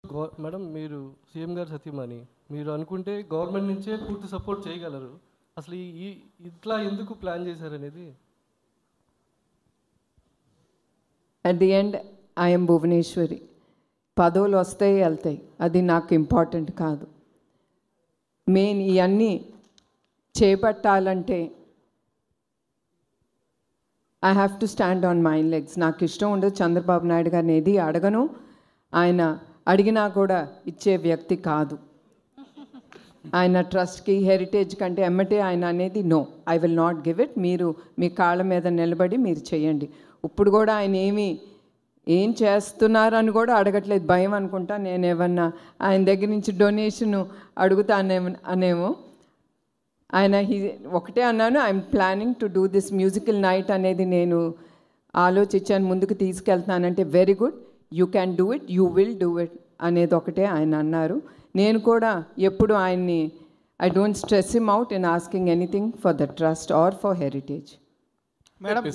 Madam మీరు CM గారు సతీమణి, మీరు అనుకుంటే గవర్నమెంట్ నుంచే పూర్తి సపోర్ట్ చేయగలరు. అసలు ఇట్లా ఎందుకు ప్లాన్ చేశారనేది. At the end I'm Bhuvaneswari. పదవులు వస్తాయి వెళ్తాయి, అది నాకు ఇంపార్టెంట్ కాదు. మెయిన్ ఇవన్నీ చేపట్టాలంటే I have to stand on my legs. నాకు ఇష్టం ఉండదు చంద్రబాబు నాయుడు గారిని ఏది అడగను. ఆయన అడిగినా కూడా ఇచ్చే వ్యక్తి కాదు. ఆయన ట్రస్ట్కి హెరిటేజ్ కంటే ఎమ్మటే ఆయన అనేది no, I will not give it. మీరు మీ కాళ్ళ మీద నిలబడి మీరు చేయండి. ఇప్పుడు కూడా ఆయన ఏం చేస్తున్నారని కూడా అడగట్లేదు, భయం అనుకుంటా. నేను ఏమన్నా ఆయన దగ్గర నుంచి డొనేషన్ అడుగుతానేమో. ఆయన ఒకటే అన్నాను, I'm planning to do this musical night అనేది నేను ఆలోచించాను, ముందుకు తీసుకెళ్తున్నానంటే very good, you can do it, you will do it అనేది ఒకటే ఆయన అన్నారు. నేను కూడా ఎప్పుడు ఆయన్ని I don't stress him out in asking anything for the trust or for heritage. Madam